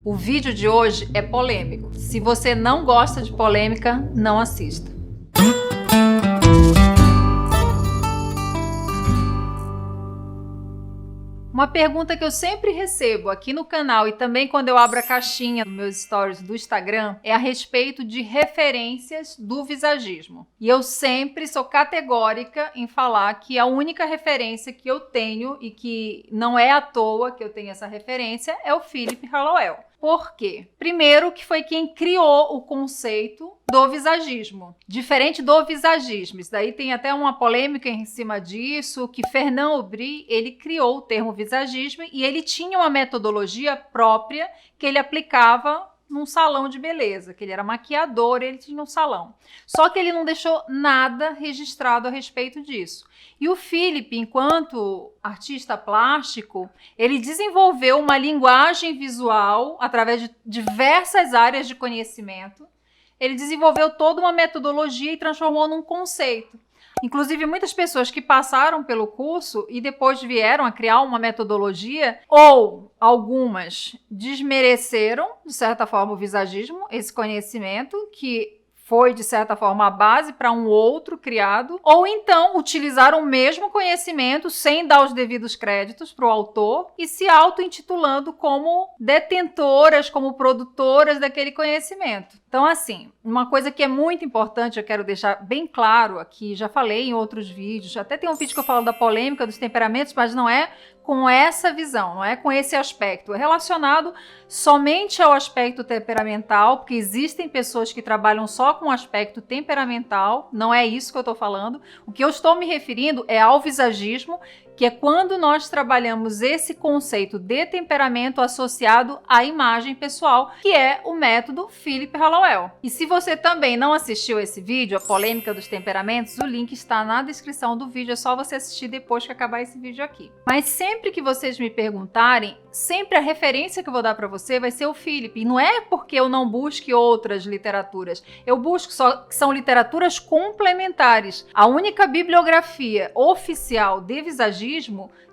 O vídeo de hoje é polêmico. Se você não gosta de polêmica, não assista. Uma pergunta que eu sempre recebo aqui no canal e também quando eu abro a caixinha nos meus stories do Instagram é a respeito de referências do visagismo. E eu sempre sou categórica em falar que a única referência que eu tenho e que não é à toa que eu tenho essa referência é o Philip Hallowell. Por quê? Primeiro, que foi quem criou o conceito do visagismo. Diferente do visagismo, isso daí tem até uma polêmica em cima disso, que Fernand Aubry, ele criou o termo visagismo e ele tinha uma metodologia própria que ele aplicava num salão de beleza, que ele era maquiador, ele tinha um salão. Só que ele não deixou nada registrado a respeito disso. E o Philip, enquanto artista plástico, ele desenvolveu uma linguagem visual através de diversas áreas de conhecimento. Ele desenvolveu toda uma metodologia e transformou num conceito. Inclusive, muitas pessoas que passaram pelo curso e depois vieram a criar uma metodologia, ou algumas desmereceram, de certa forma, o visagismo, esse conhecimento que foi, de certa forma, a base para um outro criado, ou então utilizaram o mesmo conhecimento sem dar os devidos créditos para o autor e se auto-intitulando como detentoras, como produtoras daquele conhecimento. Então, assim, uma coisa que é muito importante, eu quero deixar bem claro aqui, já falei em outros vídeos, até tem um vídeo que eu falo da polêmica dos temperamentos, mas não é com essa visão, não é com esse aspecto. É relacionado somente ao aspecto temperamental, porque existem pessoas que trabalham só com o aspecto temperamental, não é isso que eu estou falando. O que eu estou me referindo é ao visagismo, que é quando nós trabalhamos esse conceito de temperamento associado à imagem pessoal, que é o método Philip Hallowell. E se você também não assistiu esse vídeo, a polêmica dos temperamentos, o link está na descrição do vídeo, é só você assistir depois que acabar esse vídeo aqui. Mas sempre que vocês me perguntarem, sempre a referência que eu vou dar para você vai ser o Philip. E não é porque eu não busque outras literaturas, eu busco só que são literaturas complementares. A única bibliografia oficial de visagismo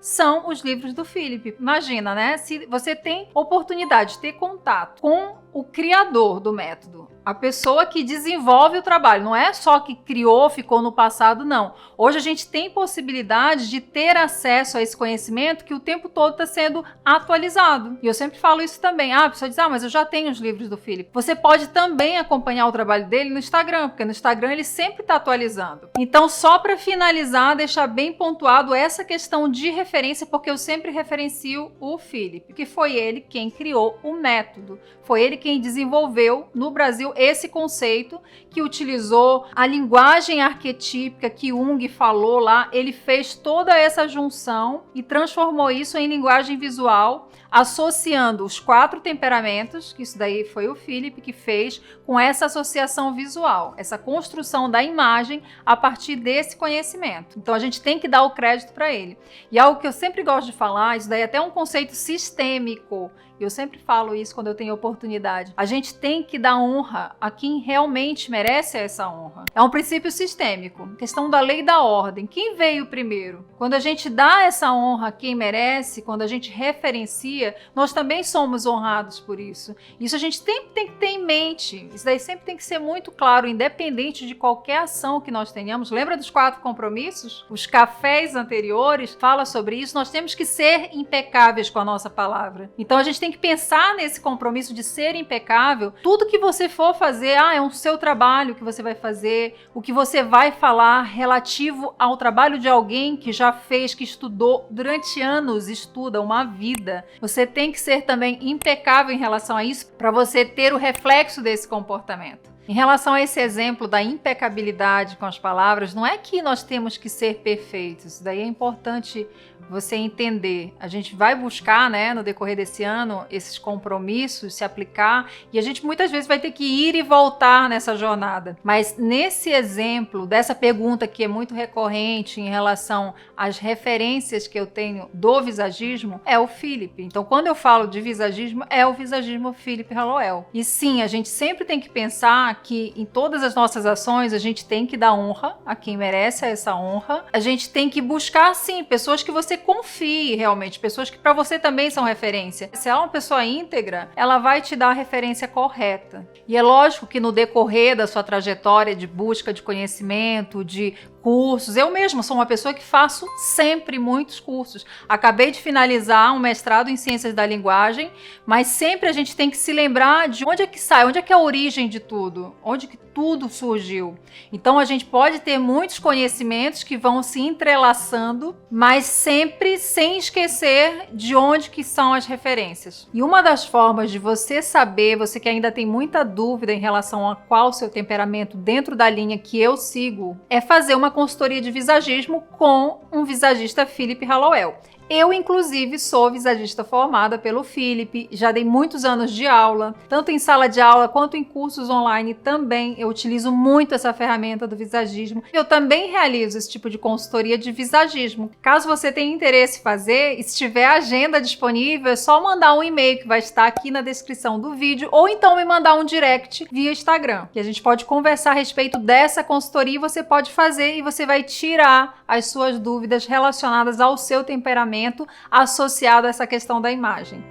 são os livros do Philip. Imagina, né? Se você tem oportunidade de ter contato com o criador do método, a pessoa que desenvolve o trabalho, não é só que criou, ficou no passado, não. Hoje a gente tem possibilidade de ter acesso a esse conhecimento que o tempo todo está sendo atualizado. E eu sempre falo isso também. A pessoa diz, mas eu já tenho os livros do Philip. Você pode também acompanhar o trabalho dele no Instagram, porque no Instagram ele sempre está atualizando. Então, só para finalizar, deixar bem pontuado essa questão de referência, porque eu sempre referencio o Philip, que foi ele quem criou o método. Foi ele quem desenvolveu no Brasil esse conceito, que utilizou a linguagem arquetípica que Jung falou lá. Ele fez toda essa junção e transformou isso em linguagem visual, associando os 4 temperamentos, que isso daí foi o Philip que fez, com essa associação visual, essa construção da imagem a partir desse conhecimento. Então a gente tem que dar o crédito para ele. E algo que eu sempre gosto de falar, isso daí é até um conceito sistêmico, eu sempre falo isso quando eu tenho oportunidade. A gente tem que dar honra a quem realmente merece essa honra. É um princípio sistêmico, questão da lei da ordem. Quem veio primeiro? Quando a gente dá essa honra a quem merece, quando a gente referencia, nós também somos honrados por isso. Isso a gente tem que ter em mente. Isso daí sempre tem que ser muito claro, independente de qualquer ação que nós tenhamos. Lembra dos 4 compromissos? Os cafés anteriores fala sobre isso. Nós temos que ser impecáveis com a nossa palavra. Então a gente tem que pensar nesse compromisso de ser impecável. Tudo que você for fazer, é um seu trabalho que você vai fazer, o que você vai falar relativo ao trabalho de alguém que já fez, que estudou durante anos, estuda uma vida. Você tem que ser também impecável em relação a isso para você ter o reflexo desse comportamento. Em relação a esse exemplo da impecabilidade com as palavras, não é que nós temos que ser perfeitos. Isso daí é importante você entender. A gente vai buscar, no decorrer desse ano, esses compromissos, se aplicar, e a gente muitas vezes vai ter que ir e voltar nessa jornada. Mas nesse exemplo, dessa pergunta que é muito recorrente em relação às referências que eu tenho do visagismo, é o Philip. Então, quando eu falo de visagismo, é o visagismo Philip Hallowell. E sim, a gente sempre tem que pensar que em todas as nossas ações, a gente tem que dar honra a quem merece essa honra. A gente tem que buscar, sim, pessoas que você você confie realmente, pessoas que para você também são referência. Se ela é uma pessoa íntegra, ela vai te dar a referência correta. E é lógico que no decorrer da sua trajetória de busca de conhecimento, de cursos, eu mesma sou uma pessoa que faço sempre muitos cursos. Acabei de finalizar um mestrado em Ciências da Linguagem, mas sempre a gente tem que se lembrar de onde é que sai, onde é que é a origem de tudo, onde que tudo surgiu. Então a gente pode ter muitos conhecimentos que vão se entrelaçando, mas sempre sem esquecer de onde que são as referências. E uma das formas de você saber, você que ainda tem muita dúvida em relação a qual o seu temperamento dentro da linha que eu sigo, é fazer uma consultoria de visagismo com um visagista Philip Hallowell. Eu, inclusive, sou visagista formada pelo Philip, já dei muitos anos de aula, tanto em sala de aula quanto em cursos online também. Eu utilizo muito essa ferramenta do visagismo. Eu também realizo esse tipo de consultoria de visagismo. Caso você tenha interesse em fazer, e se tiver a agenda disponível, é só mandar um e-mail que vai estar aqui na descrição do vídeo, ou então me mandar um direct via Instagram, que a gente pode conversar a respeito dessa consultoria e você pode fazer e você vai tirar as suas dúvidas relacionadas ao seu temperamento associado a essa questão da imagem.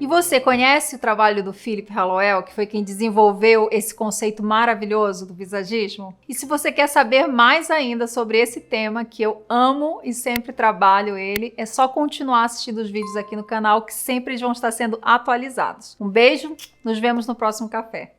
E você conhece o trabalho do Philip Hallowell, que foi quem desenvolveu esse conceito maravilhoso do visagismo? E se você quer saber mais ainda sobre esse tema, que eu amo e sempre trabalho ele, é só continuar assistindo os vídeos aqui no canal, que sempre vão estar sendo atualizados. Um beijo, nos vemos no próximo café.